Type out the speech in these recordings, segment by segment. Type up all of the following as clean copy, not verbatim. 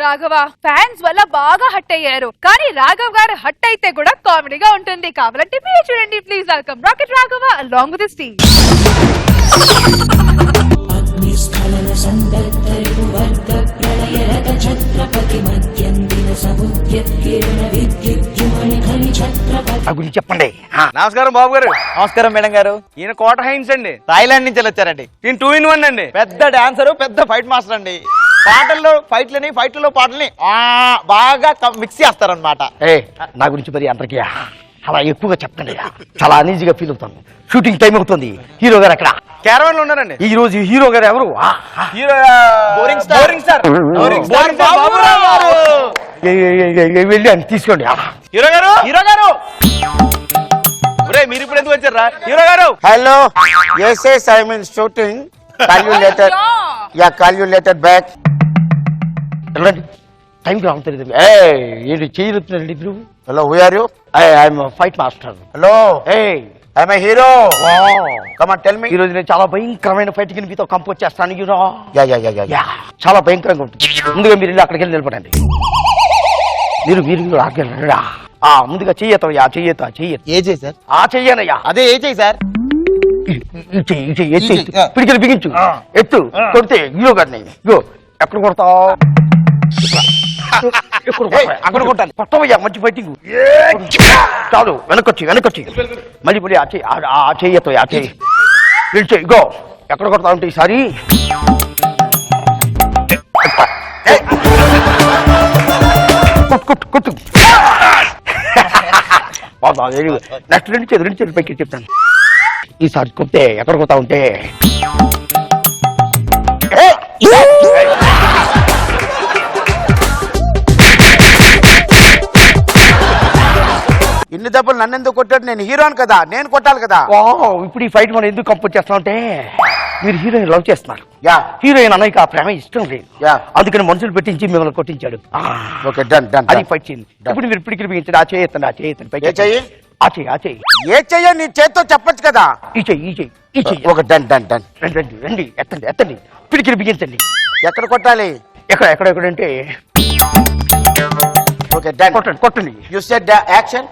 Raghava fans వల్ల బాగా hot అయ్యారు, కానీ రాఘవ్ గారు హట్ అయితే కూడా కామెడీగా ఉంటుంది. కావాలంటే మీరు చూడండి please. Welcome rocket Raghava along with team. గురించి చెప్పండి. నమస్కారం బాబు గారు. నమస్కారం మేడం గారు. ఈయన కోట హైన్స్ అండి, థాయిలాండ్ నుంచి వచ్చారండి. ఈయన 2 in 1 అండి. పెద్ద డాన్సర్, పెద్ద ఫైట్ మాస్టర్ అండి. పాటల్లో ఫైట్లని, ఫైట్లలో పాటల్ని బాగా మిక్స్ చేస్తారనమాట. నా గురించి మరి అందరికీ అలా ఎక్కువగా చెప్పండి, చాలా అనీజీగా ఫీల్ అవుతాను. షూటింగ్ టైం అవుతుంది, హీరో గారు అక్కడ క్యారవాన్ లో ఉన్నారండి. ఈ రోజు హీరో గారు ఎవరు? Hero boring star. బాబురావు గారు. వెళ్ళి అని తీసుకోండి. హీరో గారు, హీరో గారు మీరు ఇప్పుడు ఎందుకు వచ్చారా హీరో గారు? Hello. Yes, I'm in shooting. Call you later. Yeah, call you later back. వెళ్ళండి, టైంకి రావుతుంది. ఏంటి చేయలేదండి ఇప్పుడు? Hello, who are you? I'm fight master. Hello. I'm a hero. Come on, tell me. ఈ రోజు నేను చాలా భయంకరమైన ఫైట్ కి మీతో కంపోజ్ చేస్తాను. Yeah. చాలా భయంకరంగా ఉంటుంది. ముందుగా మీరు వెళ్ళి అక్కడికి వెళ్ళి నిలబడండి. మీరు ఆగలరా? ముందుగా చెయ్యతో ఏ చేయి సార్? చెయ్యనయ్యా. అదే ఏ చేయి సార్? పిడికిలు బిగించు, ఎత్తు, కొడితే హీరో గారిని. ఎక్కడ కొడతావు? అక్కడ కొట్టాలి. కొట్టవయ్యా, మంచి ఫైటింగ్. చాలు, వెనకొచ్చి మళ్ళీ చెయ్యతో చెయ్యి. గో, ఎక్కడ కొడతా ఉంటే ఈసారి కొట్టు. నెక్స్ట్ రెండు చేతులు పైకి చెప్తాను. ఈసారి కొట్టే ఎక్కడ కొడతా ఉంటే ఇన్ని దెబ్బలు నన్ను ఎందుకు కొట్టాడు? నేను హీరోని కదా, నేను కొట్టాలి కదా. ఇప్పుడు ఈ ఫైట్ మనం ఎందుకు కంపోజ్ చేస్తామంటే మీరు హీరోయిన్ లవ్ చేస్తున్నారు. హీరోయిన్ అన్నయ్యకి ఆ ప్రేమ ఇష్టం లేదు. అందుకని మనుషులు పెట్టించి మిమ్మల్ని కొట్టించాడు. Okay, done. అది ఫైట్ చేయండి. ఇప్పుడు మీరు పిడికిలు బిగించండి. ఆ చేయొద్దండి పైకి. ఆ చెయ్యి. ఏ చెయ్య నీ చేత్తో చెప్పొచ్చు కదా. ఈ చెయ్యి. ఒక డన్. రండి, ఎత్తండి. పిడికిలు బిగించండి. ఎక్కడ కొట్టాలి? ఎక్కడంటే ఓకే, డన్. కొట్టండి. You said action.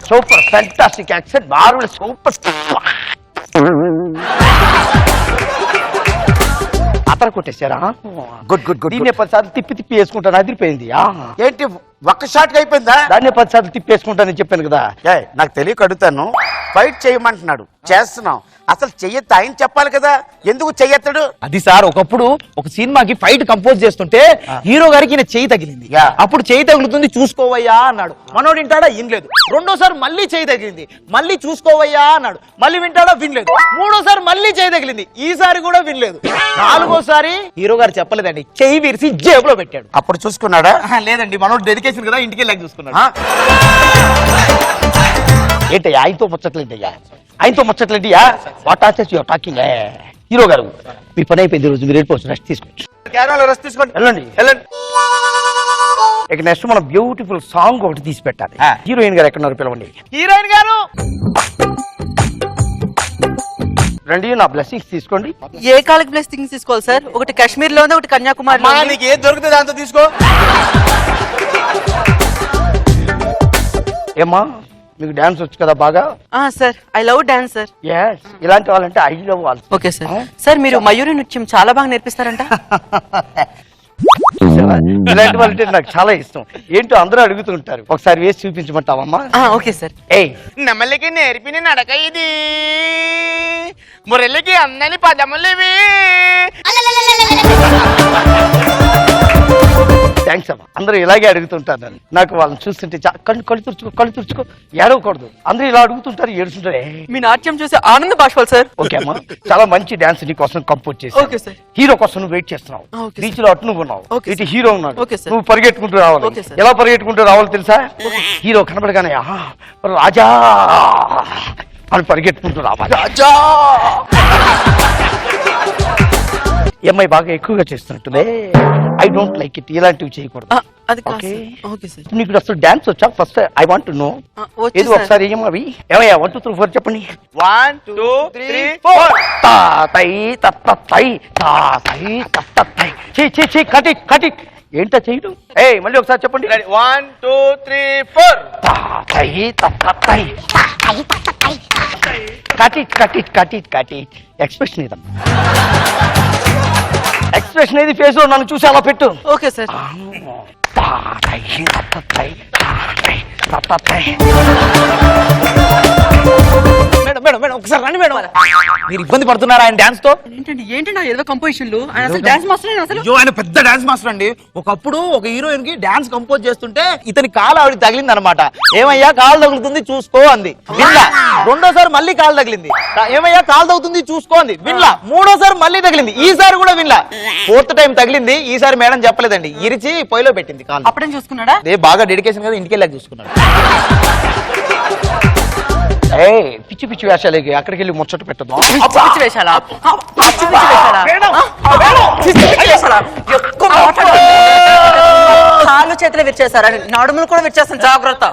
Super, fantastic action, Marvel, super. అతను కొట్టేశారా? గుడ్. దీన్నే 10 సార్లు తిప్పి వేసుకుంటాను. అదిరిపోయింది. ఏంటి ఒక్క షాట్ కి అయిపోయిందా? దాన్నే 10 సార్లు తిప్పేసుకుంటానని చెప్పాను కదా. నాకు తెలియక అడుగుతాను. ఫైట్ చేయమంటున్నాడు, చేస్తున్నావు. అసలు చెయ్యొద్దు, ఆయన చెప్పాలి కదా. ఎందుకు చెయ్యొత్తడు? అది సార్, ఒకప్పుడు ఒక సినిమాకి ఫైట్ కంపోజ్ చేస్తుంటే హీరో గారికి ఈయన చెయ్యి తగిలింది. అప్పుడు చెయ్యి తగులుతుంది, చూసుకోవయ్యా అన్నాడు. మనోడు వింటాడా? వినలేదు. రెండోసారి మళ్ళీ చెయ్యి తగిలింది, మళ్ళీ చూసుకోవయ్యా అన్నాడు. మళ్ళీ వింటాడా? వినలేదు. మూడోసారి మళ్ళీ చెయ్యి తగిలింది, ఈసారి కూడా వినలేదు. నాలుగోసారి హీరో గారు చెప్పలేదండి, చెయ్యి విరిసి జేబులో పెట్టాడు. అప్పుడు చూసుకున్నాడా? లేదండి, మనోడు డెడికేషన్ కదా, ఇంటికి వెళ్ళాక చూసుకున్నాడు. ఏంటయ్యా ఆయనతో ముచ్చట్లేంటియా? What archers you are talking? Hero గారు, మీ పని అయిపోయింది. రోజు మీరు వెళ్ళిపోవచ్చు, రెస్ట్ తీసుకోవచ్చు. రెస్ట్ తీసుకోండి, వెళ్ళండి. ఇక నెక్స్ట్ మనం బ్యూటిఫుల్ సాంగ్ ఒకటి తీసి పెట్టాలి. హీరోయిన్ గారు ఎక్కడున్నారు? పిలవండి. హీరోయిన్ గారు రండి, నా బ్లెస్సింగ్స్ తీసుకోండి. ఏ కాలకి బ్లెస్సింగ్స్ తీసుకోవాలి సార్? ఒకటి కాశ్మీర్ లో ఉంది, ఒకటి కన్యాకుమారి. నీకు ఏది దొరికితే దాంతో తీసుకో. ఏమ్మా, మీకు డాన్స్ వచ్చు కదా బాగా? Sir, I love dance sir. ఇలాంటి వాళ్ళంటే ఐ లవ్ వాళ్ళు. Okay sir. సార్, మీరు మయూరి నృత్యం చాలా బాగా నేర్పిస్తారంట. ఇలాంటి వాళ్ళంటే నాకు చాలా ఇష్టం. ఏంటో అందరూ అడుగుతుంటారు, ఒకసారి వేసి చూపించమంటావమ్మా? Okay sir. నెమలికి నేర్పిన నడక ఇది, మురళికి అందని పదములివి. థ్యాంక్స్ అమ్మా. అందరూ ఇలాగే అడుగుతుంటారు నన్ను. నాకు వాళ్ళని చూస్తుంటే కళ్ళు తుడుచుకో, ఏడవకూడదు. అందరూ ఇలా అడుగుతుంటారు, ఏడుస్తుంటారు. మీ నాట్యం చూసి ఆనంద బాష్పాలు సార్. ఓకే అమ్మా, చాలా మంచి డాన్స్ నీ కోసం కంపోజ్ చేసి. Okay sir. హీరో కోసం నువ్వు వెయిట్ చేస్తున్నావు. బీచ్ లో అటు నువ్వు ఉన్నావు, ఇటు హీరో ఉన్నాడు. నువ్వు పరిగెట్టుకుంటూ రావాలి. ఎలా పరిగెట్టుకుంటూ రావాలి తెలుసా? హీరో కనబడగానే రాజా అని పరిగెట్టుకుంటూ రావాలి. రాజా ఎంఐ బాగా ఎక్కువగా చేస్తున్నట్టుందే. I don't like it. ఇలాంటివి చేయకూడదు. అది కాదు ఓకే సార్. Okay sir. నీకు అసలు డాన్స్ వచ్చా first I want to know వచ్చు ఏది సార్. ఒకసారి ఏం అవి ఏమయ్యా 1 2 3 4 చెప్పండి 1 2 3 4 తాతై తత్తై తాతై తత్తై ఛీ కట్ ఇట్ ఏంటో చేయడం మళ్ళీ ఒకసారి చెప్పండి 1 2 3 4 తాతై తత్తై కట్ ఇట్ ఎక్స్ప్రెషన్ ఇదమ్మా ఎక్స్ప్రెషన్ ఏది ఫేస్ లో నన్ను చూసి అలా పెట్టు ఓకే సార్. తాతై తత్తై తాతై తత్తై మేడం ఒకసారి రండి మేడం మీరు ఇబ్బంది పడుతున్నారా ఆయన డాన్స్ తో ఏంటి నా ఏదో కంపోజిషన్లు ఆయన అసలు డాన్స్ మాస్టర్ అసలు. అయ్యో ఆయన పెద్ద డాన్స్ మాస్టర్ అండి. ఒకప్పుడు ఒక హీరోయిన్ కి డాన్స్ కంపోజ్ చేస్తుంటే ఇతని కాలు ఆవిడ తగిలింది అనమాట. ఏమయ్యా కాలు తగులుతుంది చూసుకో అంది, విన్లా. రెండోసారి మళ్ళీ కాలు తగిలింది, ఏమయ్యా కాలు తగులుతుంది చూసుకో అంది, విన్లా. మూడోసారి మళ్ళీ తగిలింది, ఈసారి కూడా విన్లా. 4th టైం తగిలింది, ఈసారి మేడం చెప్పలేదండి, ఇరిచి పొయ్యిలో పెట్టింది కాలు. అప్పుడేం చూసుకున్నాడా? అదే బాగా డెడికేషన్ కదా, ఇంటికి వెళ్ళాక చూసుకున్నాడు. పిచ్చి పిచ్చి వేషాలకి అక్కడికి వెళ్ళి ముచ్చట పెట్టదు పిచ్చి వేషాలా? పిచ్చి వేషాలా? పిచ్చి వేషాలా? ఎక్కువ మాట్లాడకండి. కాళ్ళు చేతులు విరిచేసారా? నడుములు కూడా విరిచేస్తాను, జాగ్రత్త.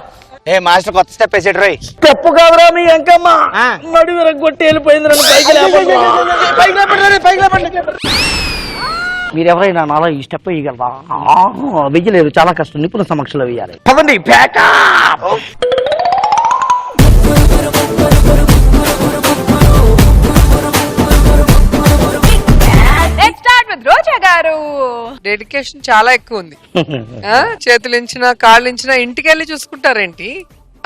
మాస్టర్ కొత్త స్టెప్ వేసాడు రోయ్. తప్పు కాదురా మీ అంకమ్మ నడు విరగొట్టి వెళ్ళిపోయింది మీరు ఎవరైనా నాలో ఈ స్టెప్ వేయగలరా? వెయ్యలేరు, చాలా కష్టం, నిపుణ సమక్షంలో వేయాలి. పదండి ప్యాకప్. Let's start with రోజా గారు. డెడికేషన్ చాలా ఎక్కువ ఉంది. చేతులు ఇంచినా కాళ్ళు ఇంచినా ఇంటికి వెళ్ళి చూసుకుంటారేంటి?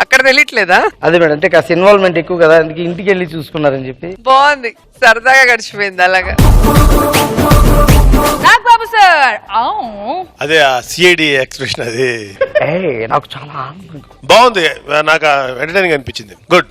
అక్కడ తెలియట్లేదా? అదే మేడం, అంటే కాస్త ఇన్వాల్వ్మెంట్ ఎక్కువ కదా, అందుకే ఇంటికి వెళ్ళి చూసుకున్నారని చెప్పి. బాగుంది, సరదాగా గడిచిపోయింది అలాగా. నాగబాబు సార్. అదే ఆ సిఐడి ఎక్స్ప్రెషన్ అది నాకు చాలా బాగుంది, నాకు ఎంటర్టైనింగ్ అనిపించింది. గుడ్.